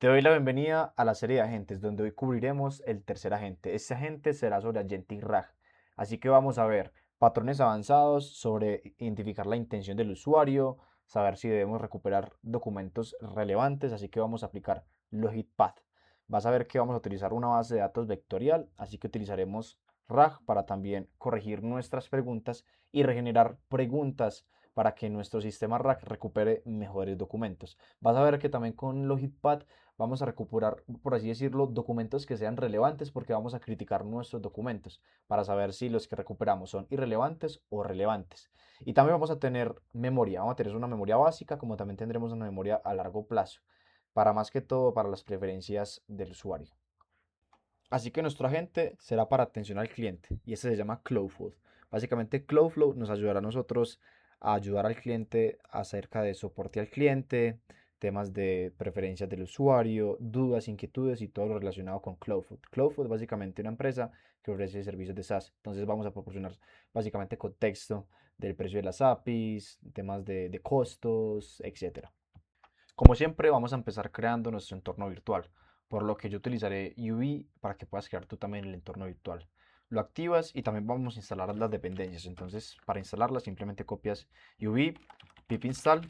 Te doy la bienvenida a la serie de agentes, donde hoy cubriremos el tercer agente. Este agente será sobre Agentic RAG. Así que vamos a ver patrones avanzados sobre identificar la intención del usuario, saber si debemos recuperar documentos relevantes, así que vamos a aplicar Logitpath. Vas a ver que vamos a utilizar una base de datos vectorial, así que utilizaremos RAG para también corregir nuestras preguntas y regenerar preguntas para que nuestro sistema RAG recupere mejores documentos. Vas a ver que también con Logitpath vamos a recuperar, por así decirlo, documentos que sean relevantes porque vamos a criticar nuestros documentos para saber si los que recuperamos son irrelevantes o relevantes. Y también vamos a tener memoria, vamos a tener una memoria básica como también tendremos una memoria a largo plazo, para más que todo para las preferencias del usuario. Así que nuestro agente será para atención al cliente y este se llama Cloudflow. Básicamente Cloudflow nos ayudará a nosotros a ayudar al cliente acerca de soporte al cliente, temas de preferencias del usuario, dudas, inquietudes y todo lo relacionado con Cloudflow. Cloudflow es básicamente una empresa que ofrece servicios de SaaS. Entonces vamos a proporcionar básicamente contexto del precio de las APIs, temas de costos, etcétera. Como siempre, vamos a empezar creando nuestro entorno virtual, por lo que yo utilizaré UV para que puedas crear tú también el entorno virtual. Lo activas y también vamos a instalar las dependencias. Entonces, para instalarlas, simplemente copias UV, pip install,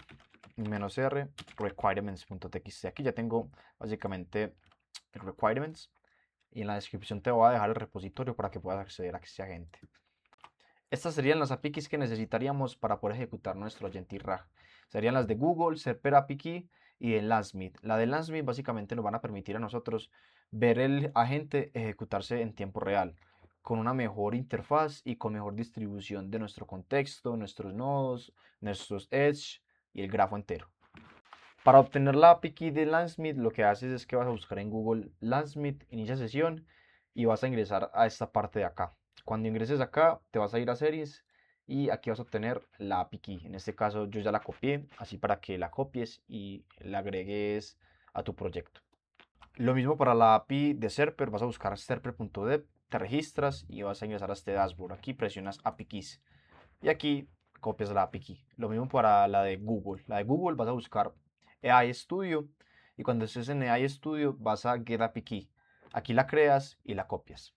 "-r, requirements.txt". Aquí ya tengo básicamente el requirements y en la descripción te voy a dejar el repositorio para que puedas acceder a este agente. Estas serían las APIs que necesitaríamos para poder ejecutar nuestro Agentic RAG. Serían las de Google, Serper API Key y de Landsmith. La de Landsmith básicamente nos van a permitir a nosotros ver el agente ejecutarse en tiempo real, con una mejor interfaz y con mejor distribución de nuestro contexto, nuestros nodos, nuestros edge y el grafo entero. Para obtener la API Key de Landsmith, lo que haces es que vas a buscar en Google Landsmith, inicia sesión y vas a ingresar a esta parte de acá. Cuando ingreses acá, te vas a ir a series y aquí vas a obtener la API Key. En este caso yo ya la copié, así para que la copies y la agregues a tu proyecto. Lo mismo para la API de Serper, vas a buscar serper.dev, te registras y vas a ingresar a este dashboard. Aquí presionas API Keys y aquí copias la API Key. Lo mismo para la de Google. La de Google vas a buscar AI Studio y cuando estés en AI Studio vas a Get API Key. Aquí la creas y la copias.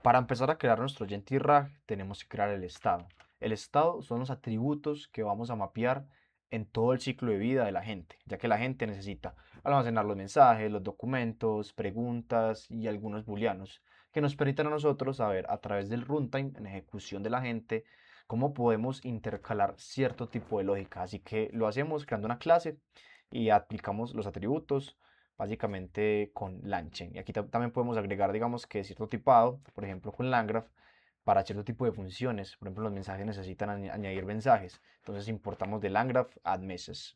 Para empezar a crear nuestro RAG tenemos que crear el estado. El estado son los atributos que vamos a mapear en todo el ciclo de vida de la gente, ya que la gente necesita almacenar los mensajes, los documentos, preguntas y algunos booleanos que nos permitan a nosotros saber a través del runtime en ejecución de la gente cómo podemos intercalar cierto tipo de lógica. Así que lo hacemos creando una clase y aplicamos los atributos básicamente con LangChain. Y aquí también podemos agregar, digamos que cierto tipado, por ejemplo con LangGraph, para cierto tipo de funciones. Por ejemplo, los mensajes necesitan añadir mensajes. Entonces importamos de LangGraph add message.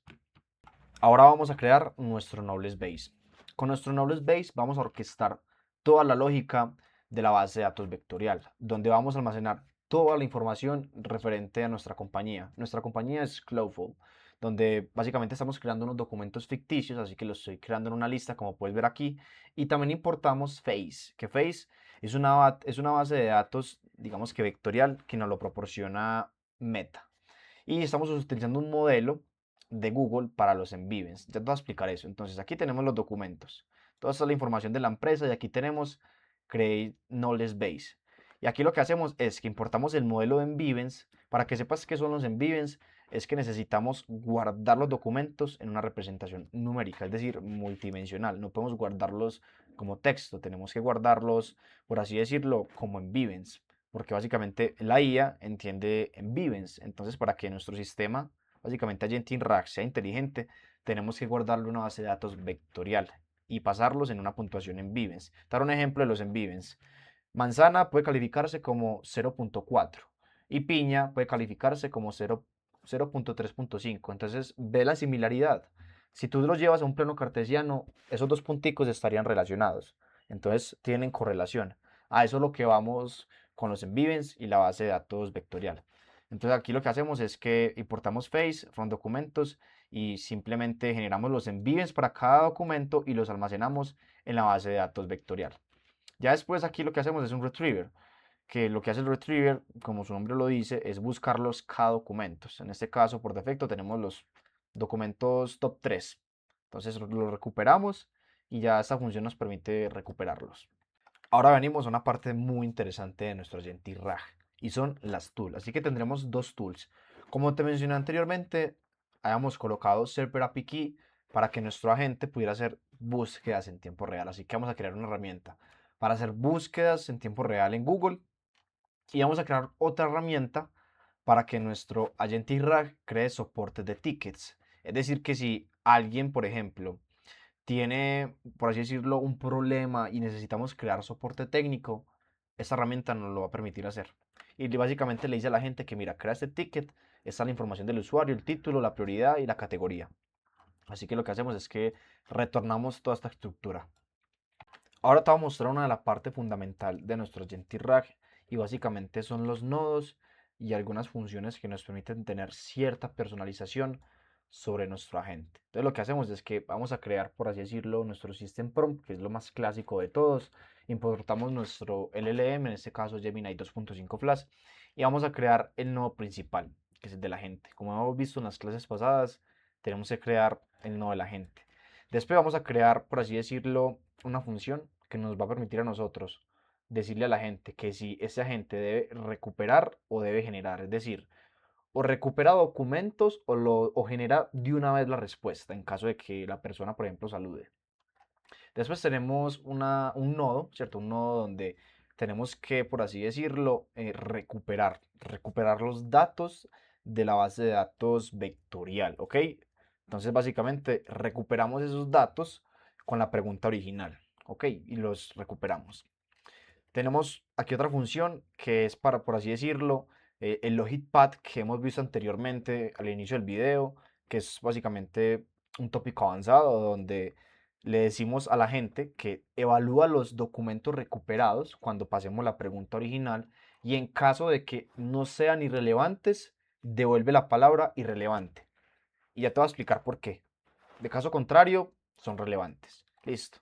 Ahora vamos a crear nuestro Knowledge Base. Con nuestro Knowledge Base vamos a orquestar toda la lógica de la base de datos vectorial, donde vamos a almacenar toda la información referente a nuestra compañía. Nuestra compañía es Cloudflow, donde básicamente estamos creando unos documentos ficticios, así que los estoy creando en una lista, como puedes ver aquí. Y también importamos Face, que Face es una base de datos, digamos que vectorial, que nos lo proporciona Meta. Y estamos utilizando un modelo de Google para los envivens. Ya te voy a explicar eso. Entonces aquí tenemos los documentos, toda esta es la información de la empresa y aquí tenemos Create Knowledge Base. Y aquí lo que hacemos es que importamos el modelo de envivens. Para que sepas qué son los envivens, es que necesitamos guardar los documentos en una representación numérica, es decir, multidimensional. No podemos guardarlos como texto, tenemos que guardarlos, por así decirlo, como envivens porque básicamente la IA entiende en vivens. Entonces, para que nuestro sistema, básicamente Agentic RAG, sea inteligente, tenemos que guardarle una base de datos vectorial y pasarlos en una puntuación en vivens. Dar un ejemplo de los en vivens. Manzana puede calificarse como 0.4 y piña puede calificarse como 0.3.5. Entonces, ve la similaridad. Si tú los llevas a un plano cartesiano, esos dos punticos estarían relacionados. Entonces, tienen correlación. A eso es lo que vamos con los envivens y la base de datos vectorial. Entonces aquí lo que hacemos es que importamos face from documentos y simplemente generamos los envivens para cada documento y los almacenamos en la base de datos vectorial. Ya después aquí lo que hacemos es un retriever, que lo que hace el retriever, como su nombre lo dice, es buscar los cada documentos. En este caso, por defecto, tenemos los documentos top 3. Entonces los recuperamos y ya esta función nos permite recuperarlos. Ahora venimos a una parte muy interesante de nuestro agente RAG y son las tools. Así que tendremos dos tools. Como te mencioné anteriormente, habíamos colocado Server API Key para que nuestro agente pudiera hacer búsquedas en tiempo real. Así que vamos a crear una herramienta para hacer búsquedas en tiempo real en Google y vamos a crear otra herramienta para que nuestro agente RAG cree soporte de tickets. Es decir, que si alguien, por ejemplo, tiene, por así decirlo, un problema y necesitamos crear soporte técnico, esta herramienta nos lo va a permitir hacer. Y básicamente le dice a la gente que, mira, crea este ticket, está la información del usuario, el título, la prioridad y la categoría. Así que lo que hacemos es que retornamos toda esta estructura. Ahora te voy a mostrar una de las partes fundamental de nuestro agente RAG y básicamente son los nodos y algunas funciones que nos permiten tener cierta personalización sobre nuestro agente. Entonces lo que hacemos es que vamos a crear, por así decirlo, nuestro system prompt, que es lo más clásico de todos. Importamos nuestro LLM, en este caso Gemini 2.5 Flash, y vamos a crear el nodo principal, que es el de la gente. Como hemos visto en las clases pasadas, tenemos que crear el nodo de la gente. Después vamos a crear, por así decirlo, una función que nos va a permitir a nosotros decirle a la gente que si ese agente debe recuperar o debe generar. Es decir, o recupera documentos o genera de una vez la respuesta en caso de que la persona, por ejemplo, salude. Después tenemos un nodo, ¿cierto? Un nodo donde tenemos que, por así decirlo, recuperar los datos de la base de datos vectorial, ¿ok? Entonces, básicamente, recuperamos esos datos con la pregunta original, ¿ok? Y los recuperamos. Tenemos aquí otra función que es para, por así decirlo, el logitpad que hemos visto anteriormente al inicio del video, que es básicamente un tópico avanzado donde le decimos a la gente que evalúa los documentos recuperados cuando pasemos la pregunta original y en caso de que no sean irrelevantes, devuelve la palabra irrelevante. Y ya te voy a explicar por qué. De caso contrario, son relevantes. Listo.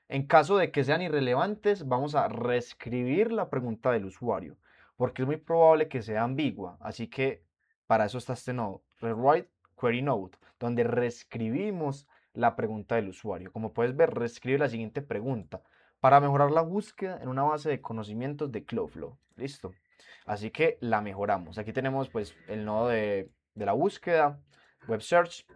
En caso de que sean irrelevantes, vamos a reescribir la pregunta del usuario, porque es muy probable que sea ambigua. Así que para eso está este nodo, Rewrite Query Node, donde reescribimos la pregunta del usuario. Como puedes ver, reescribe la siguiente pregunta para mejorar la búsqueda en una base de conocimientos de Cloudflow. Listo. Así que la mejoramos. Aquí tenemos pues el nodo de la búsqueda, Web Search.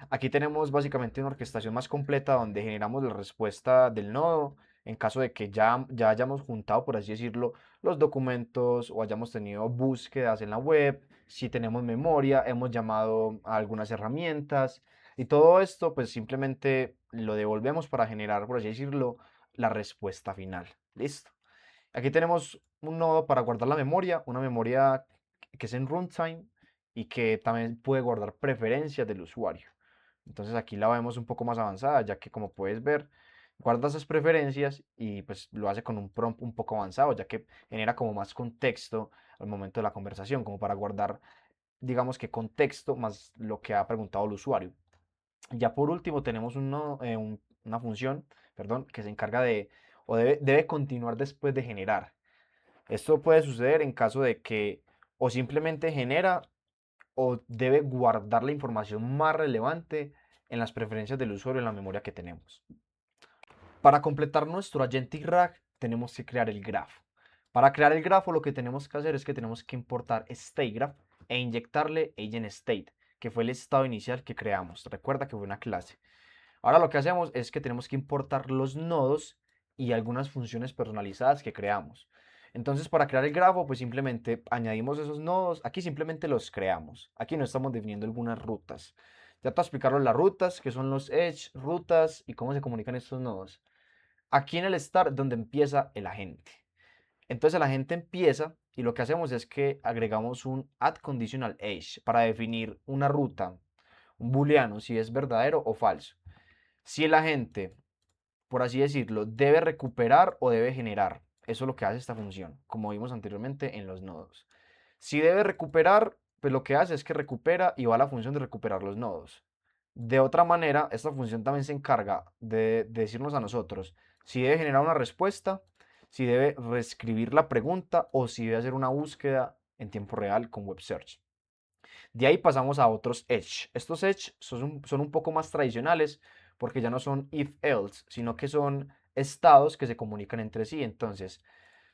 Aquí tenemos básicamente una orquestación más completa donde generamos la respuesta del nodo en caso de que ya hayamos juntado, por así decirlo, los documentos o hayamos tenido búsquedas en la web, si tenemos memoria, hemos llamado a algunas herramientas y todo esto pues simplemente lo devolvemos para generar, por así decirlo, la respuesta final. Listo. Aquí tenemos un nodo para guardar la memoria, una memoria que es en runtime y que también puede guardar preferencias del usuario. Entonces aquí la vemos un poco más avanzada, ya que como puedes ver, guarda esas preferencias y pues lo hace con un prompt un poco avanzado, ya que genera como más contexto al momento de la conversación, como para guardar, digamos que contexto más lo que ha preguntado el usuario. Ya por último tenemos una función, perdón, que se encarga de, o debe continuar después de generar. Esto puede suceder en caso de que o simplemente genera o debe guardar la información más relevante en las preferencias del usuario en la memoria que tenemos. Para completar nuestro agentic RAG tenemos que crear el graph. Para crear el grafo lo que tenemos que hacer es que tenemos que importar StateGraph e inyectarle agent state, que fue el estado inicial que creamos. Recuerda que fue una clase. Ahora lo que hacemos es que tenemos que importar los nodos y algunas funciones personalizadas que creamos. Entonces, para crear el grafo, pues simplemente añadimos esos nodos. Aquí simplemente los creamos. Aquí no estamos definiendo algunas rutas. Ya te voy a explicaros las rutas, que son los edge, rutas y cómo se comunican estos nodos. Aquí en el start, donde empieza el agente. Entonces el agente empieza y lo que hacemos es que agregamos un add conditional edge para definir una ruta, un booleano, si es verdadero o falso. Si el agente, por así decirlo, debe recuperar o debe generar. Eso es lo que hace esta función, como vimos anteriormente en los nodos. Si debe recuperar, pues lo que hace es que recupera y va a la función de recuperar los nodos. De otra manera, esta función también se encarga de decirnos a nosotros si debe generar una respuesta, si debe reescribir la pregunta o si debe hacer una búsqueda en tiempo real con Web Search. De ahí pasamos a otros Edge. Estos Edge son un poco más tradicionales porque ya no son if-else, sino que son estados que se comunican entre sí. Entonces,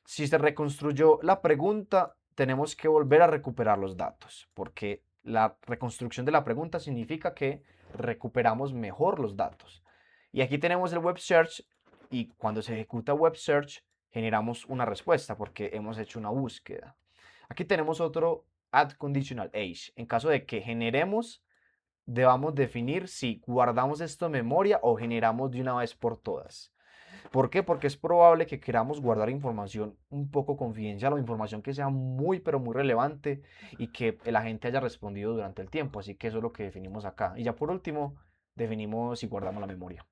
si se reconstruyó la pregunta, tenemos que volver a recuperar los datos, porque la reconstrucción de la pregunta significa que recuperamos mejor los datos. Y aquí tenemos el web search y cuando se ejecuta web search generamos una respuesta porque hemos hecho una búsqueda. Aquí tenemos otro add conditional age. En caso de que generemos, debamos definir si guardamos esto en memoria o generamos de una vez por todas. ¿Por qué? Porque es probable que queramos guardar información un poco confidencial o información que sea muy pero muy relevante y que el agente haya respondido durante el tiempo. Así que eso es lo que definimos acá. Y ya por último, definimos si guardamos la memoria.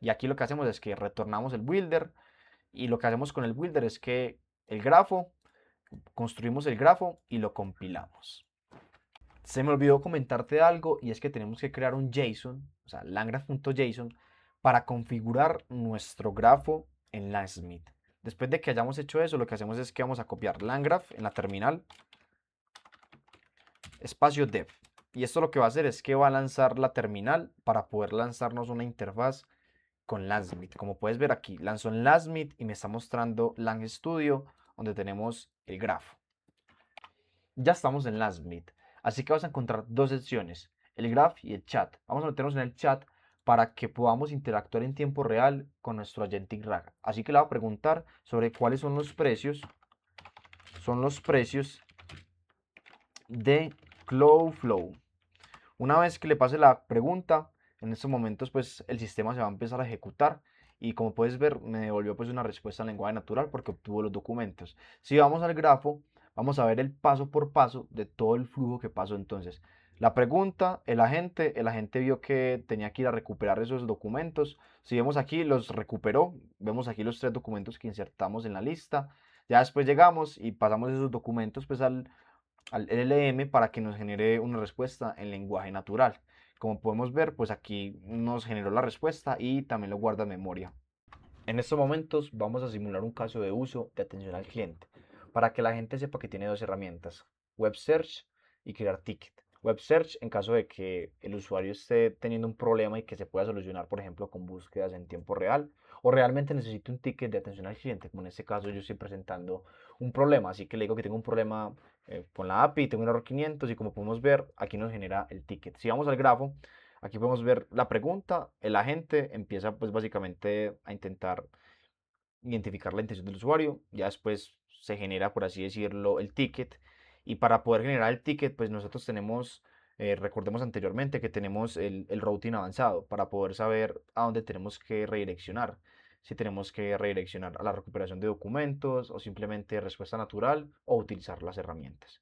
Y aquí lo que hacemos es que retornamos el builder y lo que hacemos con el builder es que el grafo, construimos el grafo y lo compilamos. Se me olvidó comentarte algo y es que tenemos que crear un JSON, o sea, langgraph.json, para configurar nuestro grafo en Landsmith. Después de que hayamos hecho eso, lo que hacemos es que vamos a copiar langgraph en la terminal, espacio dev. Y esto lo que va a hacer es que va a lanzar la terminal para poder lanzarnos una interfaz con Landsmith. Como puedes ver aquí, lanzó en Landsmith y me está mostrando Lang Studio, donde tenemos el grafo. Ya estamos en Landsmith, así que vas a encontrar dos secciones, el graph y el chat. Vamos a meternos en el chat para que podamos interactuar en tiempo real con nuestro Agentic RAG. Así que le voy a preguntar sobre cuáles son los precios. Son los precios de Cloudflow. Una vez que le pase la pregunta, en estos momentos pues el sistema se va a empezar a ejecutar y como puedes ver me devolvió pues una respuesta en lenguaje natural porque obtuvo los documentos. Si vamos al grafo, vamos a ver el paso por paso de todo el flujo que pasó entonces. La pregunta, el agente vio que tenía que ir a recuperar esos documentos. Si vemos aquí, los recuperó. Vemos aquí los tres documentos que insertamos en la lista. Ya después llegamos y pasamos esos documentos pues al LLM para que nos genere una respuesta en lenguaje natural. Como podemos ver, pues aquí nos generó la respuesta y también lo guarda en memoria. En estos momentos vamos a simular un caso de uso de atención al cliente para que la gente sepa que tiene dos herramientas, Web Search y crear ticket. Web Search en caso de que el usuario esté teniendo un problema y que se pueda solucionar, por ejemplo, con búsquedas en tiempo real, o realmente necesite un ticket de atención al cliente, como en este caso yo estoy presentando un problema, así que le digo que tengo un problema con la API, tengo un error 500 y como podemos ver, aquí nos genera el ticket. Si vamos al grafo, aquí podemos ver la pregunta, el agente empieza pues básicamente a intentar identificar la intención del usuario, ya después se genera, por así decirlo, el ticket. Y para poder generar el ticket, pues nosotros tenemos, recordemos anteriormente que tenemos el routing avanzado para poder saber a dónde tenemos que redireccionar. Si tenemos que redireccionar a la recuperación de documentos o simplemente respuesta natural o utilizar las herramientas.